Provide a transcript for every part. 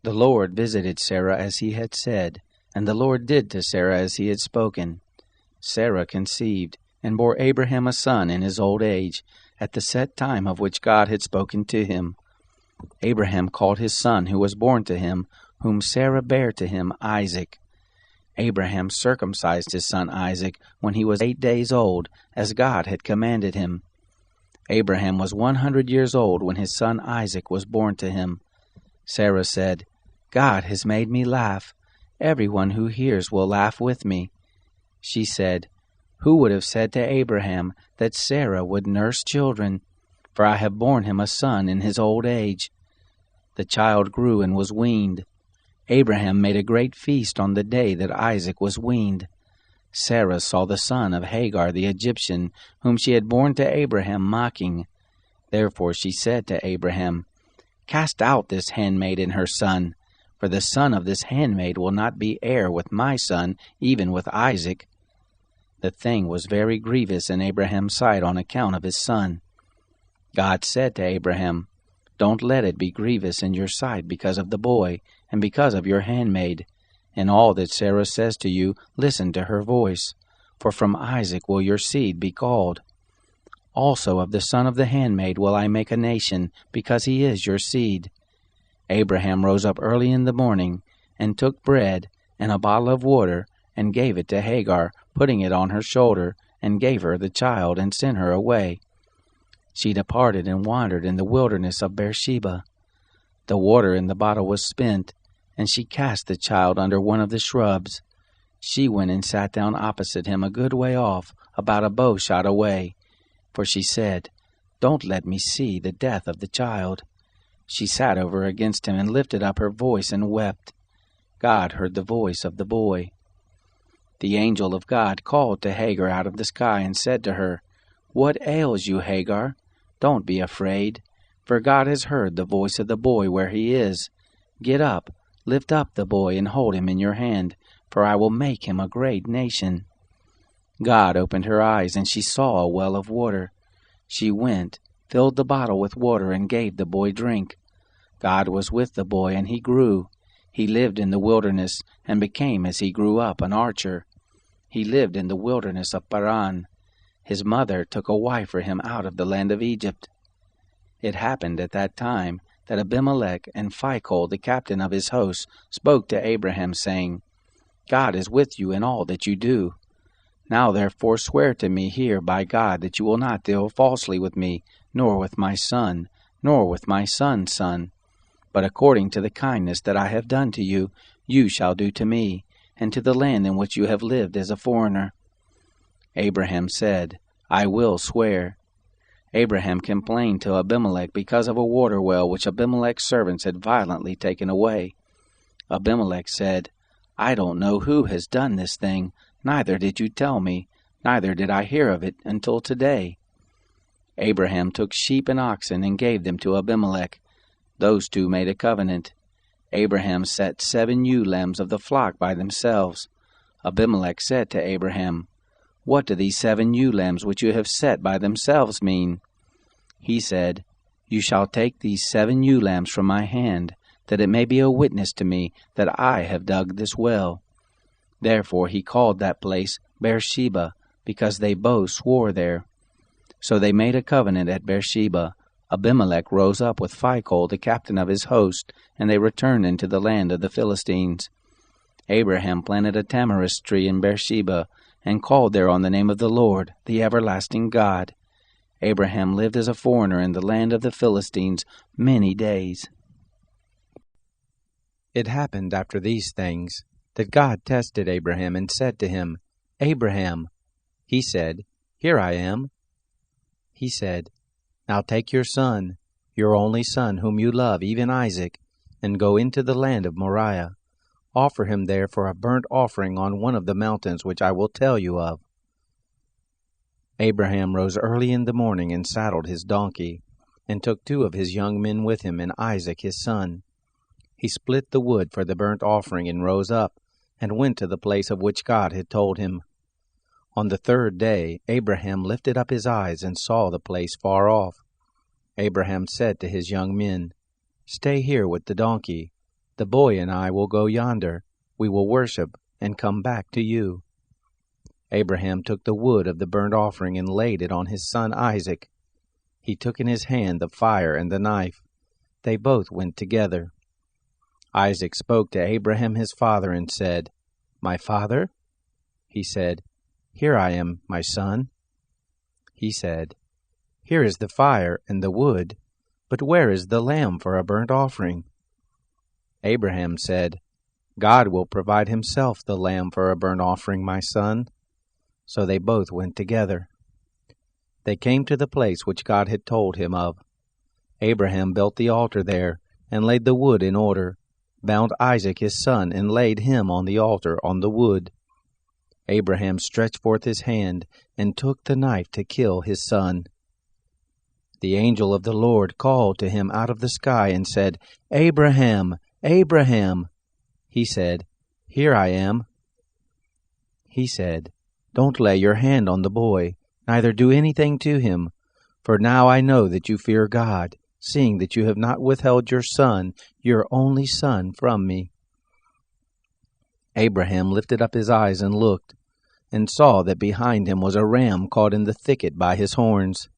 The Lord visited Sarah as he had said, and the Lord did to Sarah as he had spoken. Sarah conceived, and bore Abraham a son in his old age, at the set time of which God had spoken to him. Abraham called his son who was born to him, whom Sarah bare to him, Isaac. Abraham circumcised his son Isaac when he was 8 days old, as God had commanded him. Abraham was 100 years old when his son Isaac was born to him. Sarah said, God has made me laugh. Everyone who hears will laugh with me. She said, Who would have said to Abraham that Sarah would nurse children? For I have borne him a son in his old age. The child grew and was weaned. Abraham made a great feast on the day that Isaac was weaned. Sarah saw the son of Hagar the Egyptian, whom she had borne to Abraham, mocking. Therefore she said to Abraham, Cast out this handmaid and her son, for the son of this handmaid will not be heir with my son, even with Isaac. The thing was very grievous in Abraham's sight on account of his son. God said to Abraham, Don't let it be grievous in your sight because of the boy, and because of your handmaid. In all that Sarah says to you, listen to her voice, for from Isaac will your seed be called. Also of the son of the handmaid will I make a nation, because he is your seed. Abraham rose up early in the morning, and took bread and a bottle of water, and gave it to Hagar, putting it on her shoulder, and gave her the child, and sent her away. She departed and wandered in the wilderness of Beersheba. The water in the bottle was spent, and she cast the child under one of the shrubs. She went and sat down opposite him a good way off, about a bow shot away. For she said, Don't let me see the death of the child. She sat over against him and lifted up her voice and wept. God heard the voice of the boy. The angel of God called to Hagar out of the sky and said to her, What ails you, Hagar? Don't be afraid, for God has heard the voice of the boy where he is. Get up, lift up the boy, and hold him in your hand, for I will make him a great nation. God opened her eyes, and she saw a well of water. She went, filled the bottle with water, and gave the boy drink. God was with the boy, and he grew. He lived in the wilderness, and became, as he grew up, an archer. He lived in the wilderness of Paran. His mother took a wife for him out of the land of Egypt. It happened at that time that Abimelech and Phicol, the captain of his host, spoke to Abraham, saying, God is with you in all that you do. Now therefore swear to me here by God that you will not deal falsely with me, nor with my son, nor with my son's son. But according to the kindness that I have done to you, you shall do to me, and to the land in which you have lived as a foreigner. Abraham said, I will swear. Abraham complained to Abimelech because of a water well which Abimelech's servants had violently taken away. Abimelech said, I don't know who has done this thing, neither did you tell me, neither did I hear of it until today. Abraham took sheep and oxen and gave them to Abimelech. Those two made a covenant. Abraham set 7 ewe lambs of the flock by themselves. Abimelech said to Abraham, What do these 7 ewe lambs which you have set by themselves mean? He said, You shall take these 7 ewe lambs from my hand, that it may be a witness to me that I have dug this well. Therefore he called that place Beersheba, because they both swore there. So they made a covenant at Beersheba. Abimelech rose up with Phicol, the captain of his host, and they returned into the land of the Philistines. Abraham planted a tamarisk tree in Beersheba, and called there on the name of the Lord, the everlasting God. Abraham lived as a foreigner in the land of the Philistines many days. It happened after these things that God tested Abraham and said to him, Abraham. He said, Here I am. He said, Now take your son, your only son, whom you love, even Isaac, and go into the land of Moriah. Offer him there for a burnt offering on one of the mountains which I will tell you of. Abraham rose early in the morning and saddled his donkey, and took 2 of his young men with him and Isaac his son. He split the wood for the burnt offering and rose up, and went to the place of which God had told him. On the 3rd day Abraham lifted up his eyes and saw the place far off. Abraham said to his young men, Stay here with the donkey. The boy and I will go yonder. We will worship and come back to you." Abraham took the wood of the burnt offering and laid it on his son Isaac. He took in his hand the fire and the knife. They both went together. Isaac spoke to Abraham his father and said, "My father?" He said, "Here I am, my son." He said, "Here is the fire and the wood, but where is the lamb for a burnt offering?" Abraham said, "God will provide himself the lamb for a burnt offering, my son." So they both went together. They came to the place which God had told him of. Abraham built the altar there, and laid the wood in order, bound Isaac his son, and laid him on the altar on the wood. Abraham stretched forth his hand, and took the knife to kill his son. The angel of the Lord called to him out of the sky, and said, "Abraham, Abraham!" He said, "Here I am." He said, "Don't lay your hand on the boy, neither do anything to him, for now I know that you fear God, seeing that you have not withheld your son, your only son, from me." Abraham lifted up his eyes and looked, and saw that behind him was a ram caught in the thicket by his horns.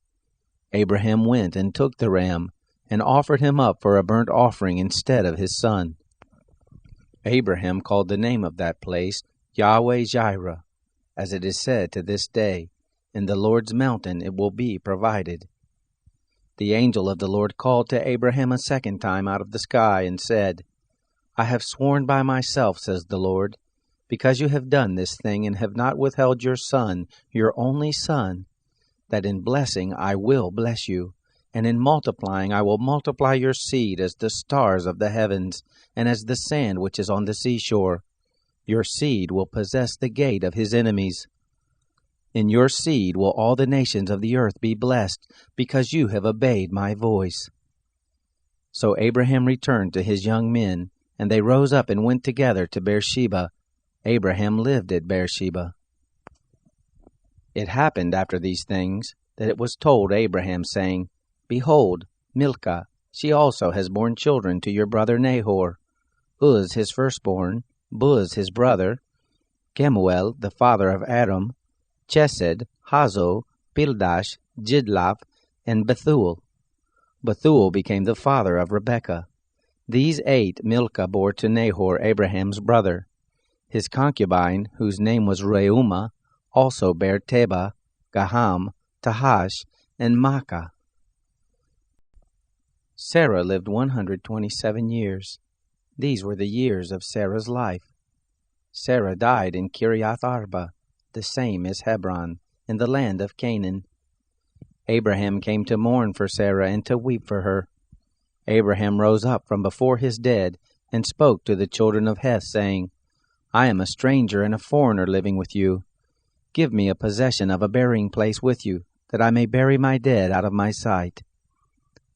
Abraham went and took the ram, and offered him up for a burnt offering instead of his son. Abraham called the name of that place Yahweh-Jireh, as it is said to this day, "In the Lord's mountain it will be provided." The angel of the Lord called to Abraham a second time out of the sky, and said, "I have sworn by myself, says the Lord, because you have done this thing and have not withheld your son, your only son, that in blessing I will bless you, and in multiplying I will multiply your seed as the stars of the heavens, and as the sand which is on the seashore. Your seed will possess the gate of his enemies. In your seed will all the nations of the earth be blessed, because you have obeyed my voice." So Abraham returned to his young men, and they rose up and went together to Beersheba. Abraham lived at Beersheba. It happened after these things that it was told Abraham, saying, "Behold, Milcah, she also has borne children to your brother Nahor, Uz his firstborn, Buz his brother, Kemuel the father of Aram, Chesed, Hazo, Pildash, Jidlaph, and Bethuel. Bethuel became the father of Rebekah. These 8 Milcah bore to Nahor, Abraham's brother. His concubine, whose name was Reumah, also bare Tebah, Gaham, Tahash, and Maacah. Sarah lived 127 years. These were the years of Sarah's life. Sarah died in Kiriath Arba, the same as Hebron, in the land of Canaan. Abraham came to mourn for Sarah and to weep for her. Abraham rose up from before his dead, and spoke to the children of Heth, saying, "I am a stranger and a foreigner living with you. Give me a possession of a burying place with you, that I may bury my dead out of my sight."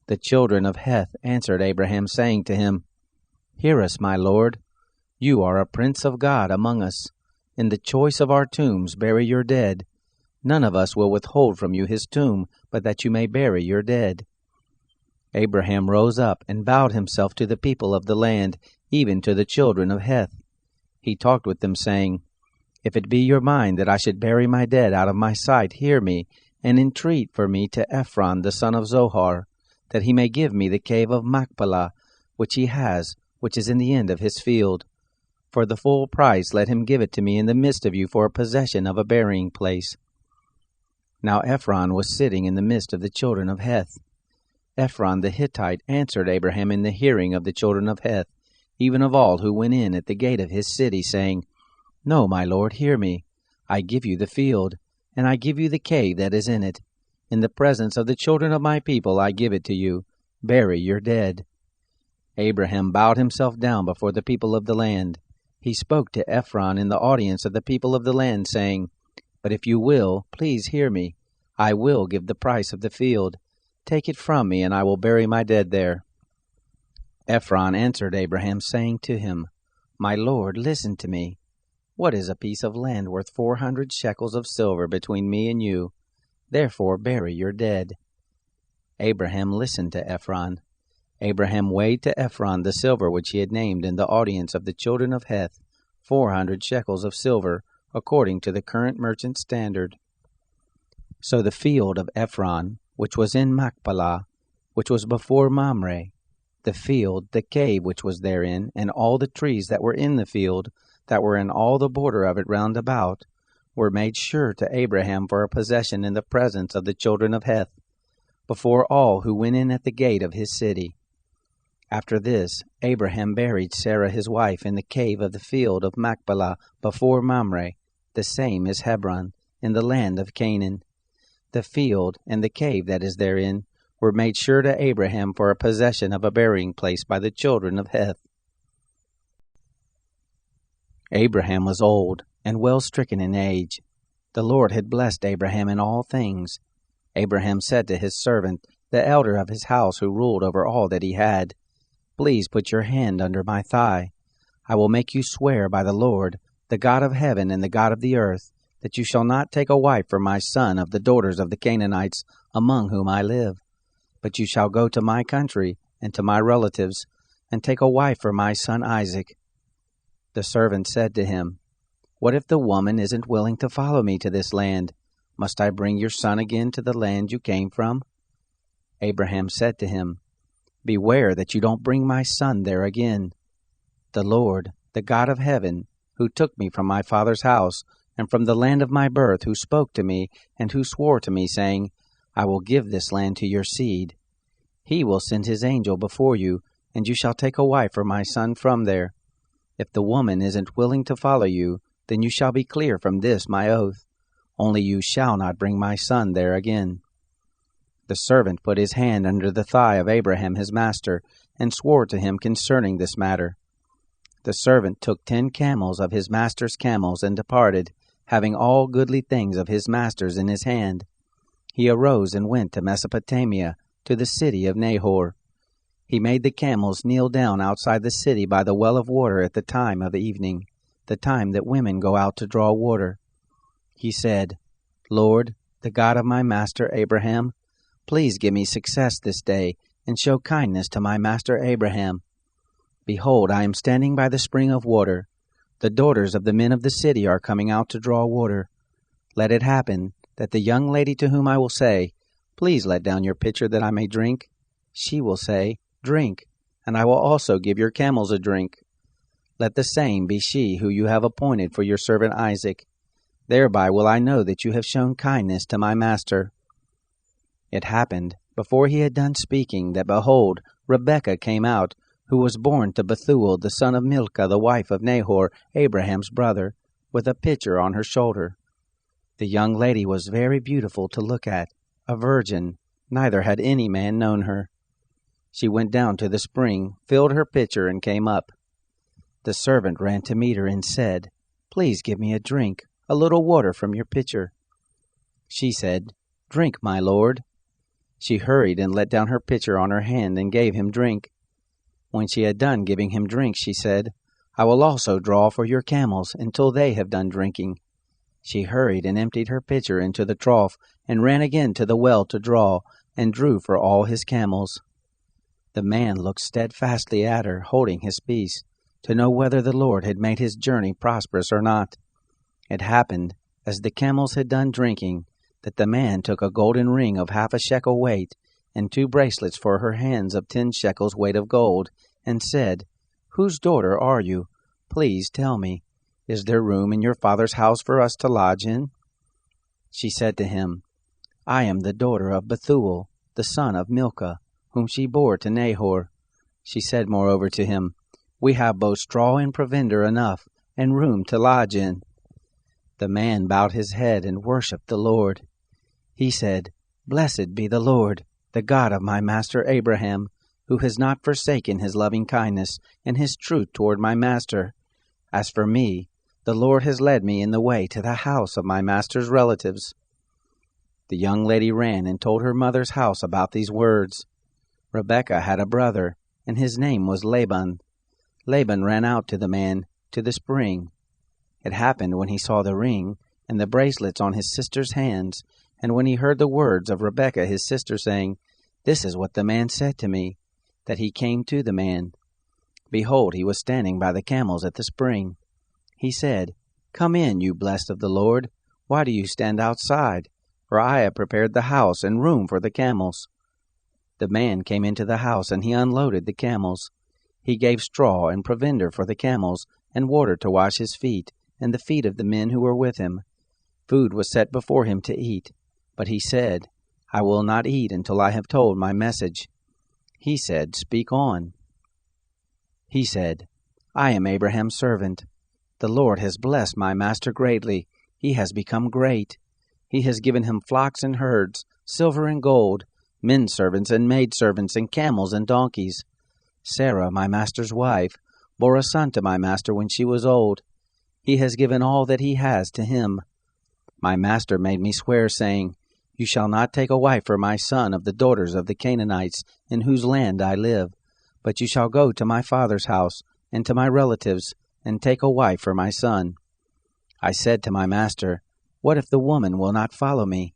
The children of Heth answered Abraham, saying to him, "Hear us, my lord. You are a prince of God among us. In the choice of our tombs bury your dead. None of us will withhold from you his tomb, but that you may bury your dead." Abraham rose up and bowed himself to the people of the land, even to the children of Heth. He talked with them, saying, "If it be your mind that I should bury my dead out of my sight, hear me, and entreat for me to Ephron the son of Zohar, that he may give me the cave of Machpelah, which he has, which is in the end of his field. For the full price let him give it to me in the midst of you for a possession of a burying place." Now Ephron was sitting in the midst of the children of Heth. Ephron the Hittite answered Abraham in the hearing of the children of Heth, even of all who went in at the gate of his city, saying, "No, my lord, hear me. I give you the field, and I give you the cave that is in it. In the presence of the children of my people I give it to you. Bury your dead." Abraham bowed himself down before the people of the land. He spoke to Ephron in the audience of the people of the land, saying, "But if you will, please hear me. I will give the price of the field. Take it from me, and I will bury my dead there." Ephron answered Abraham, saying to him, "My lord, listen to me. What is a piece of land worth 400 shekels of silver between me and you? Therefore bury your dead." Abraham listened to Ephron. Abraham weighed to Ephron the silver which he had named in the audience of the children of Heth, 400 shekels of silver, according to the current merchant standard. So the field of Ephron, which was in Machpelah, which was before Mamre, the field, the cave which was therein, and all the trees that were in the field, that were in all the border of it round about, were made sure to Abraham for a possession in the presence of the children of Heth, before all who went in at the gate of his city. After this, Abraham buried Sarah his wife in the cave of the field of Machpelah before Mamre, the same is Hebron, in the land of Canaan. The field and the cave that is therein were made sure to Abraham for a possession of a burying place by the children of Heth. Abraham was old and well stricken in age. The Lord had blessed Abraham in all things. Abraham said to his servant, the elder of his house who ruled over all that he had, Please put your hand under my thigh. I will make you swear by the Lord, the God of heaven and the God of the earth, that you shall not take a wife for my son of the daughters of the Canaanites among whom I live. But you shall go to my country and to my relatives, and take a wife for my son Isaac. The servant said to him, What if the woman isn't willing to follow me to this land? Must I bring your son again to the land you came from? Abraham said to him, Beware that you don't bring my son there again. The Lord, the God of heaven, who took me from my father's house, and from the land of my birth, who spoke to me, and who swore to me, saying, I will give this land to your seed. He will send his angel before you, and you shall take a wife for my son from there. If the woman isn't willing to follow you, then you shall be clear from this my oath. Only you shall not bring my son there again. The servant put his hand under the thigh of Abraham his master, and swore to him concerning this matter. The servant took 10 camels of his master's camels, and departed, having all goodly things of his master's in his hand. He arose and went to Mesopotamia, to the city of Nahor. He made the camels kneel down outside the city by the well of water at the time of evening, the time that women go out to draw water. He said, Lord, the God of my master Abraham, please give me success this day, and show kindness to my master Abraham. Behold, I am standing by the spring of water. The daughters of the men of the city are coming out to draw water. Let it happen that the young lady to whom I will say, Please let down your pitcher that I may drink, she will say, Drink, and I will also give your camels a drink. Let the same be she who you have appointed for your servant Isaac. Thereby will I know that you have shown kindness to my master. It happened, before he had done speaking, that behold, Rebekah came out, who was born to Bethuel the son of Milcah, the wife of Nahor, Abraham's brother, with a pitcher on her shoulder. The young lady was very beautiful to look at, a virgin, neither had any man known her. She went down to the spring, filled her pitcher, and came up. The servant ran to meet her and said, Please give me a drink, a little water from your pitcher. She said, Drink, my lord. She hurried and let down her pitcher on her hand and gave him drink. When she had done giving him drink, she said, I will also draw for your camels until they have done drinking. She hurried and emptied her pitcher into the trough, and ran again to the well to draw, and drew for all his camels. The man looked steadfastly at her, holding his peace, to know whether the Lord had made his journey prosperous or not. It happened, as the camels had done drinking, that the man took a golden ring of 1/2 shekel weight, and 2 bracelets for her hands of 10 shekels weight of gold, and said, Whose daughter are you? Please tell me. Is there room in your father's house for us to lodge in? She said to him, I am the daughter of Bethuel, the son of Milcah, whom she bore to Nahor. She said moreover to him, We have both straw and provender enough, and room to lodge in. The man bowed his head and worshipped the Lord. He said, Blessed be the Lord, the God of my master Abraham, who has not forsaken his loving kindness and his truth toward my master. As for me, the Lord has led me in the way to the house of my master's relatives. The young lady ran and told her mother's house about these words. Rebekah had a brother, and his name was Laban. Laban ran out to the man, to the spring. It happened when he saw the ring and the bracelets on his sister's hands, and when he heard the words of Rebekah his sister saying, This is what the man said to me, that he came to the man. Behold, he was standing by the camels at the spring. He said, Come in, you blessed of the Lord. Why do you stand outside? For I have prepared the house and room for the camels. The man came into the house, and he unloaded the camels. He gave straw and provender for the camels, and water to wash his feet, and the feet of the men who were with him. Food was set before him to eat. But he said, I will not eat until I have told my message. He said, Speak on. He said, I am Abraham's servant. The Lord has blessed my master greatly. He has become great. He has given him flocks and herds, silver and gold, men servants and maidservants, and camels and donkeys. Sarah, my master's wife, bore a son to my master when she was old. He has given all that he has to him. My master made me swear, saying, You shall not take a wife for my son of the daughters of the Canaanites, in whose land I live, but you shall go to my father's house, and to my relatives, and take a wife for my son. I said to my master, What if the woman will not follow me?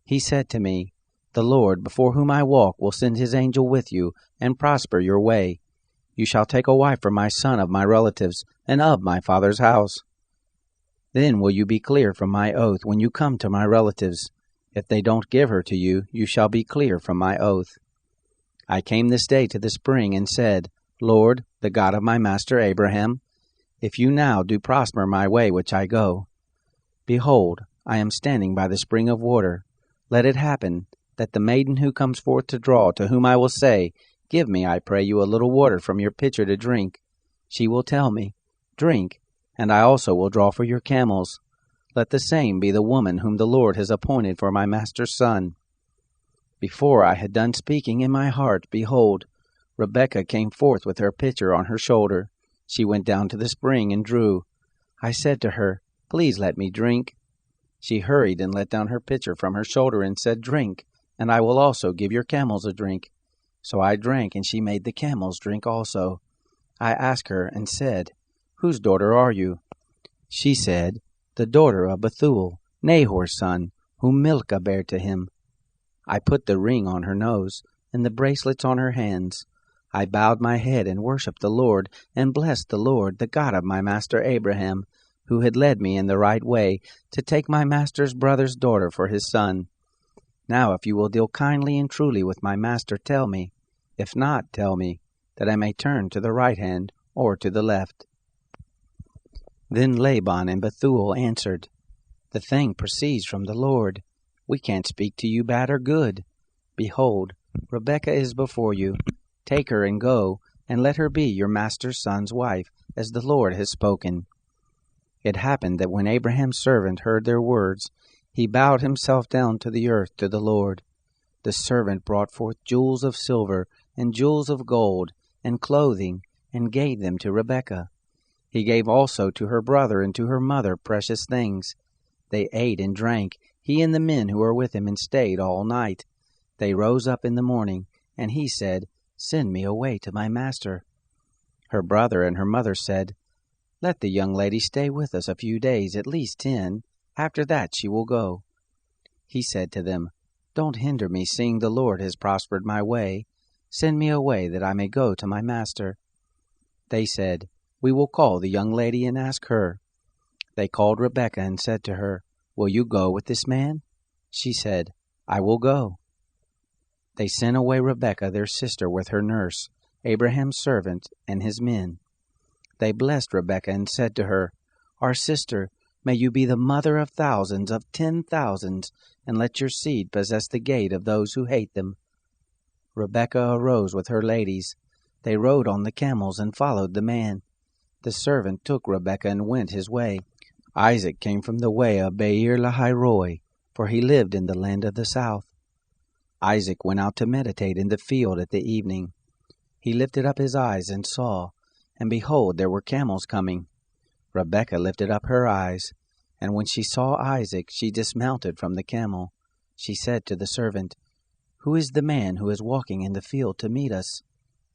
He said to me, The Lord, before whom I walk, will send his angel with you, and prosper your way. You shall take a wife for my son of my relatives, and of my father's house. Then will you be clear from my oath when you come to my relatives. If they don't give her to you, you shall be clear from my oath. I came this day to the spring, and said, Lord, the God of my master Abraham, if you now do prosper my way which I go, behold, I am standing by the spring of water. Let it happen, that the maiden who comes forth to draw, to whom I will say, Give me, I pray you, a little water from your pitcher to drink, she will tell me, Drink, and I also will draw for your camels. Let the same be the woman whom the Lord has appointed for my master's son. Before I had done speaking in my heart, behold, Rebekah came forth with her pitcher on her shoulder. She went down to the spring and drew. I said to her, Please let me drink. She hurried and let down her pitcher from her shoulder and said, Drink, and I will also give your camels a drink. So I drank, and she made the camels drink also. I asked her and said, Whose daughter are you? She said, The daughter of Bethuel, Nahor's son, whom Milcah bare to him. I put the ring on her nose, and the bracelets on her hands. I bowed my head and worshipped the Lord, and blessed the Lord, the God of my master Abraham, who had led me in the right way, to take my master's brother's daughter for his son. Now if you will deal kindly and truly with my master, tell me. If not, tell me, that I may turn to the right hand or to the left. Then Laban and Bethuel answered, The thing proceeds from the Lord. We can't speak to you bad or good. Behold, Rebekah is before you. Take her and go, and let her be your master's son's wife, as the Lord has spoken. It happened that when Abraham's servant heard their words, he bowed himself down to the earth to the Lord. The servant brought forth jewels of silver, and jewels of gold, and clothing, and gave them to Rebekah. He gave also to her brother and to her mother precious things. They ate and drank, he and the men who were with him, and stayed all night. They rose up in the morning, and he said, Send me away to my master. Her brother and her mother said, Let the young lady stay with us a few days, at least 10. After that she will go. He said to them, Don't hinder me, seeing the Lord has prospered my way. Send me away, that I may go to my master. They said, We will call the young lady and ask her. They called Rebekah and said to her, Will you go with this man? She said, I will go. They sent away Rebekah their sister with her nurse, Abraham's servant, and his men. They blessed Rebekah and said to her, Our sister, may you be the mother of thousands, of 10,000s, and let your seed possess the gate of those who hate them. Rebekah arose with her ladies. They rode on the camels and followed the man. The servant took Rebekah and went his way. Isaac came from the way of Beer-lahai-roi, for he lived in the land of the south. Isaac went out to meditate in the field at the evening. He lifted up his eyes and saw, and behold, there were camels coming. Rebekah lifted up her eyes, and when she saw Isaac, she dismounted from the camel. She said to the servant, Who is the man who is walking in the field to meet us?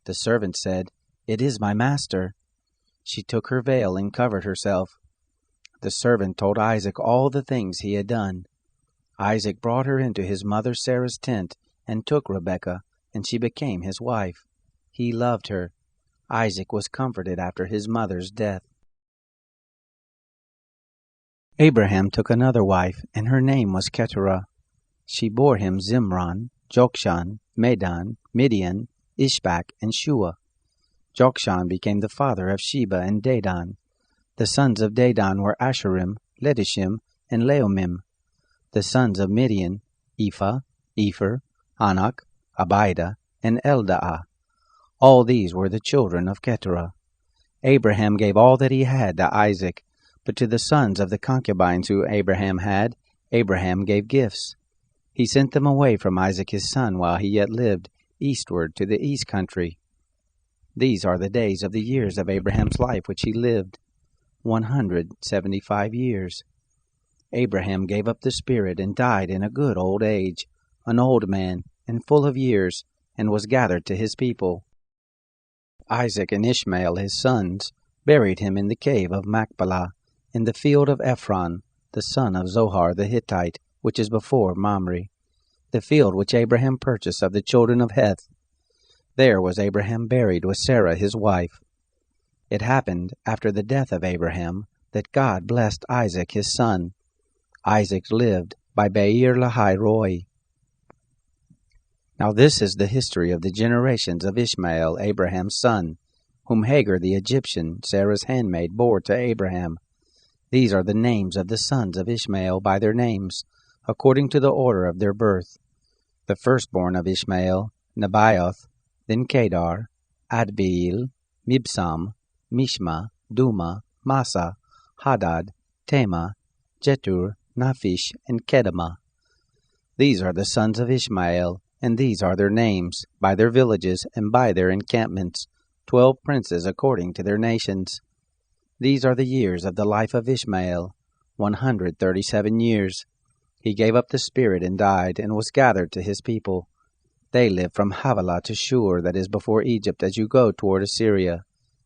The servant said, It is my master. She took her veil and covered herself. The servant told Isaac all the things he had done. Isaac brought her into his mother Sarah's tent, and took Rebekah, and she became his wife. He loved her. Isaac was comforted after his mother's death. Abraham took another wife, and her name was Keturah. She bore him Zimran, Jokshan, Medan, Midian, Ishbak, and Shua. Jokshan became the father of Sheba and Dedan. The sons of Dedan were Asherim, Letishim, and Leomim. The sons of Midian, Ephah, Epher, Anak, Abida, and Eldaah. All these were the children of Keturah. Abraham gave all that he had to Isaac, but to the sons of the concubines who Abraham had, Abraham gave gifts. He sent them away from Isaac his son while he yet lived, eastward to the east country. These are the days of the years of Abraham's life which he lived, 175 years. Abraham gave up the spirit and died in a good old age, an old man and full of years, and was gathered to his people. Isaac and Ishmael his sons buried him in the cave of Machpelah, in the field of Ephron, the son of Zohar the Hittite, which is before Mamre, the field which Abraham purchased of the children of Heth. There was Abraham buried with Sarah his wife. It happened after the death of Abraham that God blessed Isaac his son. Isaac lived by Beer Lahai Roi. Now this is the history of the generations of Ishmael, Abraham's son, whom Hagar the Egyptian, Sarah's handmaid, bore to Abraham. These are the names of the sons of Ishmael by their names, according to the order of their birth. The firstborn of Ishmael, Nebaioth, then Kedar, Adbeel, Mibsam, Mishma, Duma, Massa, Hadad, Tema, Jetur, Naphish, and Kedemah. These are the sons of Ishmael, and these are their names, by their villages and by their encampments, 12 princes according to their nations. These are the years of the life of Ishmael, 137 years. He gave up the spirit and died, and was gathered to his people. They lived from Havilah to Shur, that is before Egypt, as you go toward Assyria.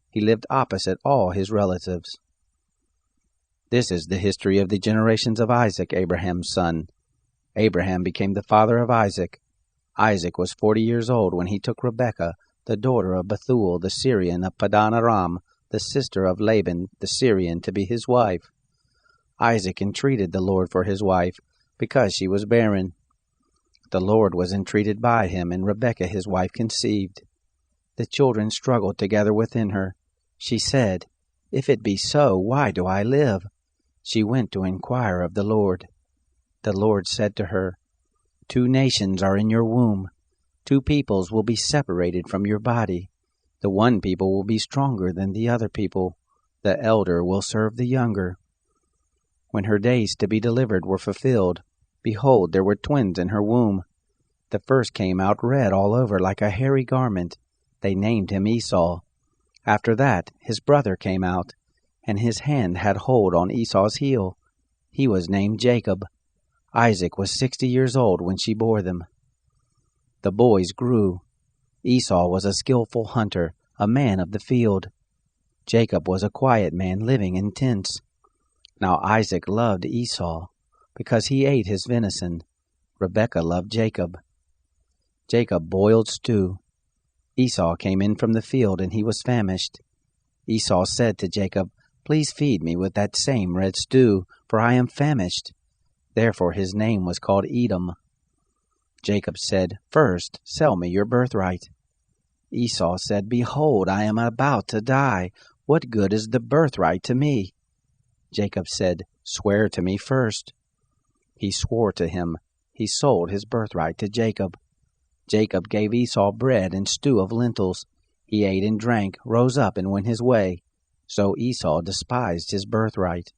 He lived opposite all his relatives. This is the history of the generations of Isaac, Abraham's son. Abraham became the father of Isaac. Isaac was 40 years old when he took Rebekah, the daughter of Bethuel the Syrian of Padan Aram, the sister of Laban the Syrian, to be his wife. Isaac entreated the Lord for his wife, because she was barren. The Lord was entreated by him, and Rebekah his wife conceived. The children struggled together within her. She said, "If it be so, why do I live?" She went to inquire of the Lord. The Lord said to her, 2 nations are in your womb. 2 peoples will be separated from your body. The one people will be stronger than the other people. The elder will serve the younger. When her days to be delivered were fulfilled, behold, there were twins in her womb. The first came out red all over like a hairy garment. They named him Esau. After that, his brother came out, and his hand had hold on Esau's heel. He was named Jacob. Isaac was 60 years old when she bore them. The boys grew. Esau was a skillful hunter, a man of the field. Jacob was a quiet man living in tents. Now Isaac loved Esau, because he ate his venison. Rebekah loved Jacob. Jacob boiled stew. Esau came in from the field, and he was famished. Esau said to Jacob, "Please feed me with that same red stew, for I am famished." Therefore his name was called Edom. Jacob said, "First, sell me your birthright." Esau said, "Behold, I am about to die. What good is the birthright to me?" Jacob said, "Swear to me first." He swore to him. He sold his birthright to Jacob. Jacob gave Esau bread and stew of lentils. He ate and drank, rose up, and went his way. So Esau despised his birthright.